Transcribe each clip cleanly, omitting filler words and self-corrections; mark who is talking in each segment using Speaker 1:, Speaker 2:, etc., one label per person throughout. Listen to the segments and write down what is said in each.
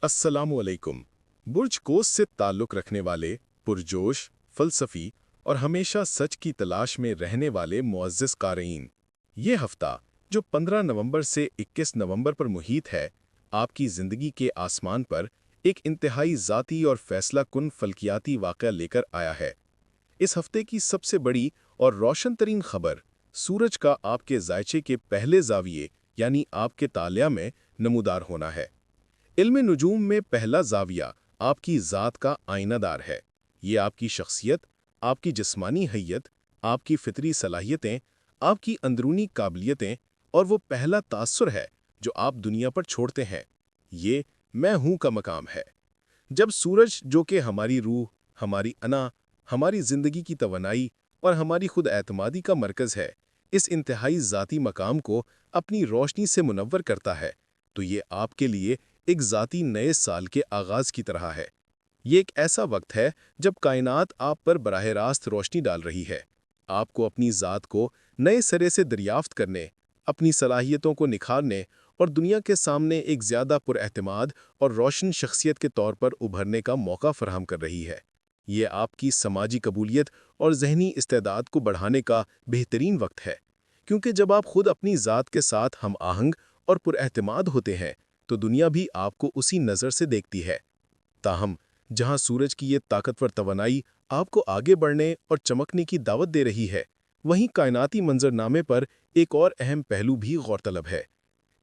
Speaker 1: अस्सलामुअलैकुम। बुर्ज कोस से ताल्लुक़ रखने वाले, पुरजोश, फ़लसफ़ी और हमेशा सच की तलाश में रहने वाले मुअज़्ज़िज़ क़ारीन, ये हफ़्ता जो 15 नवंबर से 21 नवंबर पर मुहित है, आपकी ज़िंदगी के आसमान पर एक इंतहाई ज़ाती और फ़ैसला कुन फ़ल्कियाती वाक़या लेकर आया है। इस हफ़्ते की सबसे बड़ी और रोशन तरीन खबर सूरज का आपके ज़ायचे के पहले ज़ाविये यानी आपके तालिया में नमूदार होना है। इल्म नुजूम में पहला ज़ाविया आपकी ज़ात का आईनादार है। ये आपकी शख्सियत, आपकी जिस्मानी हैयत, आपकी फ़ितरी सलाहियतें, आपकी अंदरूनी काबिलियतें और वो पहला तासुर है जो आप दुनिया पर छोड़ते हैं। ये मैं हूँ का मकाम है। जब सूरज जो कि हमारी रूह, हमारी अना, हमारी ज़िंदगी की तवनाई और हमारी खुद एतमादी का मरकज़ है, इस इंतहाई ज़ाती मकाम को अपनी रोशनी से मुनव्वर करता है, तो ये आपके लिए एक ज़ाती नए साल के आगाज़ की तरह है। ये एक ऐसा वक्त है जब कायनात आप पर बराह रास्त रोशनी डाल रही है, आपको अपनी ज़ात को नए सिरे से दरियाफ्त करने, अपनी सलाहियतों को निखारने और दुनिया के सामने एक ज़्यादा पुरएतमाद और रोशन शख्सियत के तौर पर उभरने का मौका फराहम कर रही है। ये आपकी समाजी कबूलियत और ज़हनी इस्तेदाद को बढ़ाने का बेहतरीन वक्त है, क्योंकि जब आप खुद अपनी ज़ात के साथ हम आहंग और पुरएतमाद होते हैं, तो दुनिया भी आपको उसी नज़र से देखती है। ताहम, जहां सूरज की ये ताकतवर तवानाई आपको आगे बढ़ने और चमकने की दावत दे रही है, वहीं कायनाती मंजरनामे पर एक और अहम पहलू भी गौरतलब है।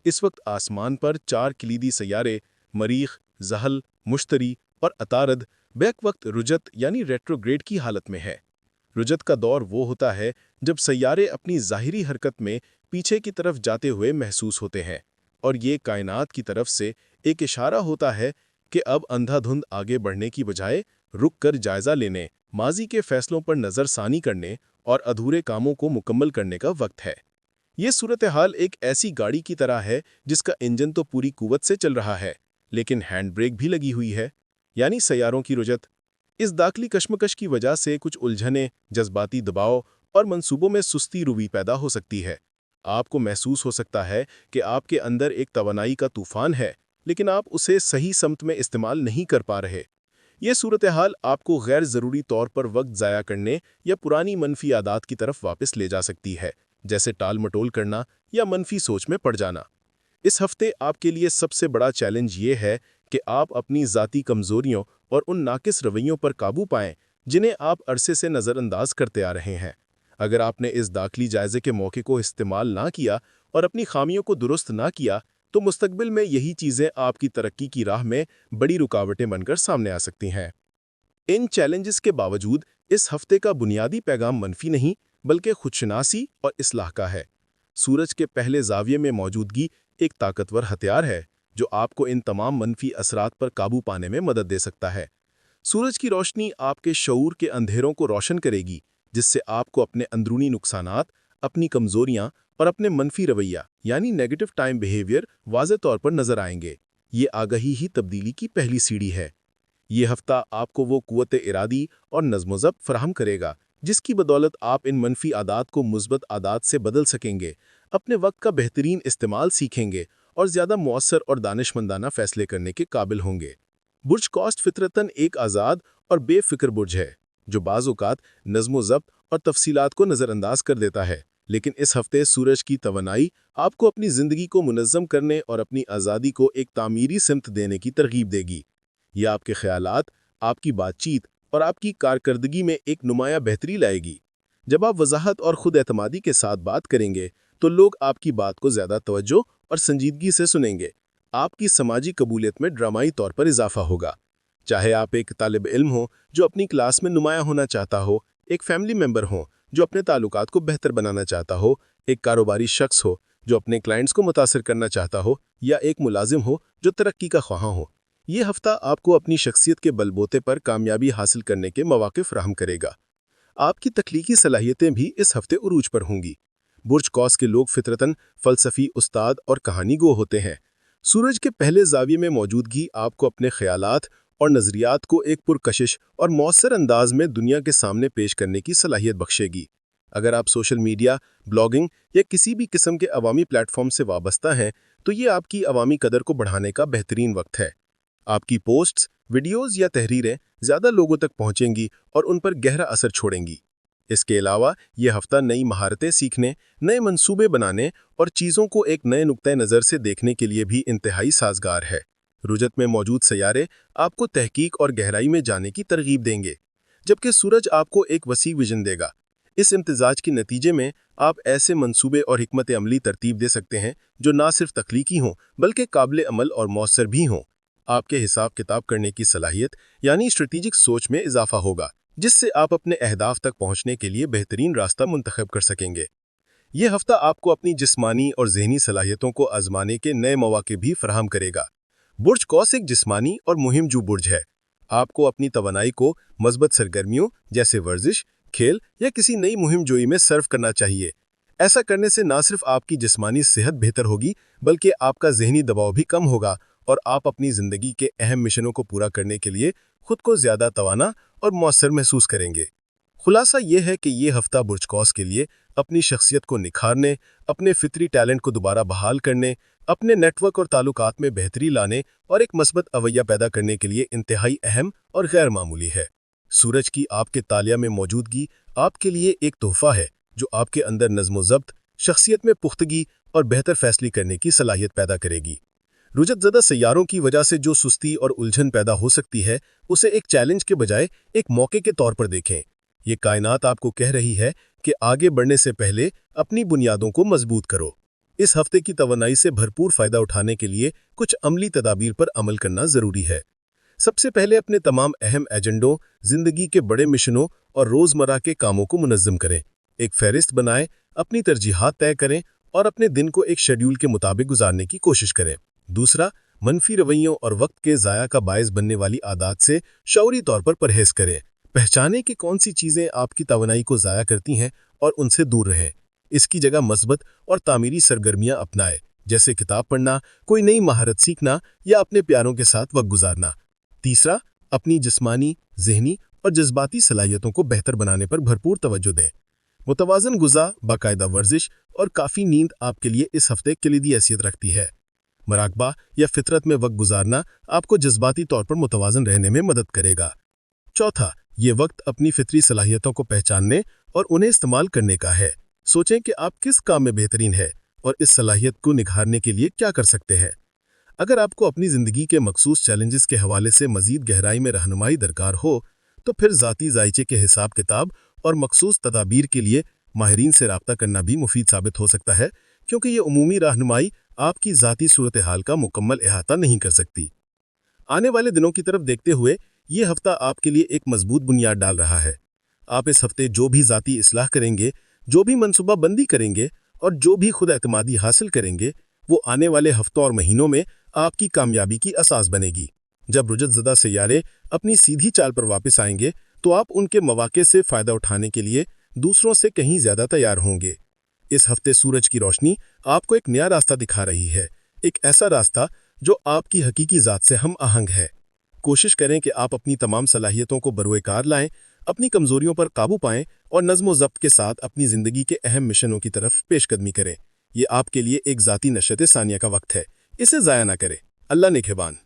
Speaker 1: इस वक्त आसमान पर 4 कलीदी सैयारे मरीख, ज़हल, मुश्तरी और अतारद बैक वक्त रुजत यानी रेट्रोग्रेड की हालत में है। रुजत का दौर वो होता है जब सैयारे अपनी ज़ाहिरी हरकत में पीछे की तरफ जाते हुए महसूस होते हैं, और ये कायनात की तरफ से एक इशारा होता है कि अब अंधाधुंध आगे बढ़ने की बजाय रुक कर जायज़ा लेने, माजी के फैसलों पर नज़रसानी करने और अधूरे कामों को मुकम्मल करने का वक्त है। ये सूरत हाल एक ऐसी गाड़ी की तरह है जिसका इंजन तो पूरी कुव्वत से चल रहा है, लेकिन हैंड ब्रेक भी लगी हुई है, यानी सैयारों की रुजत। इस दाखिली कश्मकश की वजह से कुछ उलझने, जज्बाती दबाव और मंसूबों में सुस्ती रुवी पैदा हो सकती है। आपको महसूस हो सकता है कि आपके अंदर एक तवानाई का तूफान है, लेकिन आप उसे सही समत में इस्तेमाल नहीं कर पा रहे। ये सूरत हाल आपको गैर ज़रूरी तौर पर वक्त ज़ाया करने या पुरानी मनफी आदत की तरफ वापस ले जा सकती है, जैसे टाल मटोल करना या मनफी सोच में पड़ जाना। इस हफ्ते आपके लिए सबसे बड़ा चैलेंज ये है कि आप अपनी ज़ाती कमज़ोरियों और उन नाकिस रवैयों पर काबू पाएं जिन्हें आप अरसे से नज़रअंदाज करते आ रहे हैं। अगर आपने इस दाखिली जायज़े के मौके को इस्तेमाल ना किया और अपनी खामियों को दुरुस्त ना किया, तो मुस्तकबिल में यही चीज़ें आपकी तरक्की की राह में बड़ी रुकावटें बनकर सामने आ सकती हैं। इन चैलेंजेस के बावजूद इस हफ्ते का बुनियादी पैगाम मनफी नहीं, बल्कि खुदशनासी और इस्लाह का है। सूरज के पहले ज़ाविये में मौजूदगी एक ताकतवर हथियार है जो आपको इन तमाम मनफी असरात पर काबू पाने में मदद दे सकता है। सूरज की रोशनी आपके शऊर के अंधेरों को रोशन करेगी, जिससे आपको अपने अंदरूनी नुकसानात, अपनी कमज़ोरियाँ और अपने मनफी रवैया यानी नेगेटिव टाइम बिहेवियर वाज़े तौर पर नजर आएंगे। ये आगाही ही तब्दीली की पहली सीढ़ी है। ये हफ्ता आपको वो कुव्वत इरादी और नज़्म-ओ-ज़ब्त फराहम करेगा जिसकी बदौलत आप इन मनफी आदात को मुस्बत आदात से बदल सकेंगे, अपने वक्त का बेहतरीन इस्तेमाल सीखेंगे और ज़्यादा मौसर और दानिशमंदाना फैसले करने के काबिल होंगे। बुर्ज कॉस्ट फितरतन एक आज़ाद और बेफिक्र बुर्ज है जो बाज़-औक़ात नज़्म-ओ-ज़ब्त और तफसीलात को नज़रअंदाज कर देता है, लेकिन इस हफ्ते सूरज की तवानाई आपको अपनी ज़िंदगी को मुनज़्ज़म करने और अपनी आज़ादी को एक तामीरी सिमत देने की तरगीब देगी। यह आपके ख़यालात, आपकी बातचीत और आपकी कारकर्दगी में एक नुमाया बेहतरी लाएगी। जब आप वज़ाहत और खुद एतमादी के साथ बात करेंगे, तो लोग आपकी बात को ज़्यादा तवज्जो और संजीदगी से सुनेंगे। आपकी समाजी कबूलियत में ड्रामाई तौर पर इजाफा होगा। चाहे आप एक तालिब इल्म हो जो अपनी क्लास में नुमाया होना चाहता हो, एक फैमिली मेंबर हो जो अपने ताल्लुकात को बेहतर बनाना चाहता हो, एक कारोबारी शख्स हो जो अपने क्लाइंट्स को मुतासिर करना चाहता हो, या एक मुलाजिम हो जो तरक्की का ख्वाहां हो, ये हफ्ता आपको अपनी शख्सियत के बलबूते पर कामयाबी हासिल करने के मौके फराहम करेगा। आपकी तख्लीकी सलाहियतें भी इस हफ्ते उरूज पर होंगी। बुर्ज कौस के लोग फितरतन फ़लसफ़ी उस्ताद और कहानी गो होते हैं। सूरज के पहले ज़ाविये में मौजूदगी आपको अपने ख़यालात और नज़रियात को एक पुरकशिश और मौसर अंदाज में दुनिया के सामने पेश करने की सलाहियत बख्शेगी। अगर आप सोशल मीडिया, ब्लॉगिंग या किसी भी किस्म के अवामी प्लेटफॉर्म से वाबस्ता हैं, तो ये आपकी अवामी कदर को बढ़ाने का बेहतरीन वक्त है।
Speaker 2: आपकी पोस्ट्स, वीडियोस या तहरीरें ज़्यादा लोगों तक पहुंचेंगी और उन पर गहरा असर छोड़ेंगी। इसके अलावा ये हफ्ता नई महारतें सीखने, नए मंसूबे बनाने और चीज़ों को एक नए नुक्ते नज़र से देखने के लिए भी इंतहाई साजगार है। रुजत में मौजूद सैयारे आपको तहकीक और गहराई में जाने की तरगीब देंगे, जबकि सूरज आपको एक वसी विजन देगा। इस इम्तिजाज के नतीजे में आप ऐसे मंसूबे और हिकमत अमली तरतीब दे सकते हैं जो ना सिर्फ तख्लीकी हों बल्कि काबिल अमल और मौसर भी हों। आपके हिसाब किताब करने की सलाहियत यानी स्ट्रेटेजिक सोच में इजाफा होगा, जिससे आप अपने अहदाफ तक पहुंचने के लिए बेहतरीन रास्ता मुंतखब कर सकेंगे। यह हफ्ता आपको अपनी जिस्मानी और ज़हनी सलाहियतों को आजमाने के नए मौके भी फराहम करेगा। बुर्ज कौस एक जिस्मानी और मुहिमजू बुर्ज है। आपको अपनी तवानाई को मस्बत सरगर्मियों जैसे वर्जिश, खेल या किसी नई मुहिम जोई में सर्व करना चाहिए। ऐसा करने से न सिर्फ आपकी जिस्मानी सेहत बेहतर होगी बल्कि आपका ज़हनी दबाव भी कम होगा और आप अपनी ज़िंदगी के अहम मिशनों को पूरा करने के लिए खुद को ज़्यादा तवाना और मौसर महसूस करेंगे। खुलासा यह है कि यह हफ्ता बुर्ज कौस के लिए अपनी शख्सियत को निखारने, अपने फितरी टैलेंट को दोबारा बहाल करने, अपने नेटवर्क और ताल्लुकात में बेहतरी लाने और एक मस्बत अवैया पैदा करने के लिए इंतहाई अहम और गैर मामूली है। सूरज की आपके तालिया में मौजूदगी आपके लिए एक तोहफा है जो आपके अंदर नज़्म-ओ-ज़ब्त, शख्सियत में पुख्तगी और बेहतर फैसले करने की सलाहियत पैदा करेगी। रुजत-ज़दा सैयारों की वजह से जो सुस्ती और उलझन पैदा हो सकती है, उसे एक चैलेंज के बजाय एक मौके के तौर पर देखें। ये कायनात आपको कह रही है कि आगे बढ़ने से पहले अपनी बुनियादों को मजबूत करो। इस हफ्ते की तवानाई से भरपूर फ़ायदा उठाने के लिए कुछ अमली तदाबीर पर अमल करना ज़रूरी है। सबसे पहले अपने तमाम अहम एजेंडों, ज़िंदगी के बड़े मिशनों और रोज़मर्रा के कामों को मुनज़्ज़म करें। एक फ़हरिस्त बनाएं, अपनी तरजीहात तय करें और अपने दिन को एक शेड्यूल के मुताबिक गुजारने की कोशिश करें। दूसरा, मनफी रवैयों और वक्त के ज़ाया का बायस बनने वाली आदत से शऊरी तौर पर परहेज़ करें। पहचानें कि कौन सी चीज़ें आपकी तवानाई को ज़ाया करती हैं और उनसे दूर रहें। इसकी जगह मस्बत और तामीरी सरगर्मियाँ अपनाएं, जैसे किताब पढ़ना, कोई नई महारत सीखना या अपने प्यारों के साथ वक्त गुजारना। तीसरा, अपनी जिस्मानी, ज़हनी और जज्बाती सलाहियतों को बेहतर बनाने पर भरपूर तवज्जो दें। मुतवाज़न गुज़ा, बाकायदा वर्जिश और काफ़ी नींद आपके लिए इस हफ्ते कलीदी हैसियत रखती है। मराकबा या फितरत में वक्त गुजारना आपको जज्बाती तौर पर मुतवाज़न रहने में मदद करेगा। चौथा, ये वक्त अपनी फितरी सलाहियतों को पहचानने और उन्हें इस्तेमाल करने का है। सोचें कि आप किस काम में बेहतरीन है और इस सलाहियत को निखारने के लिए क्या कर सकते हैं। अगर आपको अपनी ज़िंदगी के मखसूस चैलेंजेस के हवाले से मज़ीद गहराई में रहनुमाई दरकार हो, तो फिर ज़ाती जायचे के हिसाब किताब और मखसूस तदाबीर के लिए माहिरीन से रब्ता करना भी मुफीद साबित हो सकता है, क्योंकि ये उमूमी रहनुमाई आपकी ज़ाती सूरत हाल का मुकम्मल अहाता नहीं कर सकती। आने वाले दिनों की तरफ देखते हुए ये हफ्ता आपके लिए एक मजबूत बुनियाद डाल रहा है। आप इस हफ्ते जो भी ज़ाती इस्लाह करेंगे, जो भी मनसूबा बंदी करेंगे और जो भी खुद एतमादी हासिल करेंगे, वो आने वाले हफ्तों और महीनों में आपकी कामयाबी की असास बनेगी। जब रुजत-ज़दा सैयारे अपनी सीधी चाल पर वापस आएंगे, तो आप उनके मौके से फ़ायदा उठाने के लिए दूसरों से कहीं ज़्यादा तैयार होंगे। इस हफ्ते सूरज की रोशनी आपको एक नया रास्ता दिखा रही है, एक ऐसा रास्ता जो आपकी हकीकी ज़ात से हम आहंग है। कोशिश करें कि आप अपनी तमाम सलाहियतों को बरोएकार लाएं, अपनी कमज़ोरियों पर काबू पाएं और नज़्म-ओ-ज़ब्त के साथ अपनी ज़िंदगी के अहम मिशनों की तरफ पेशकदमी करें। ये आपके लिए एक ज़ाती नशत सानिया का वक्त है, इसे ज़ाया ना करें। अल्लाह निगहबान।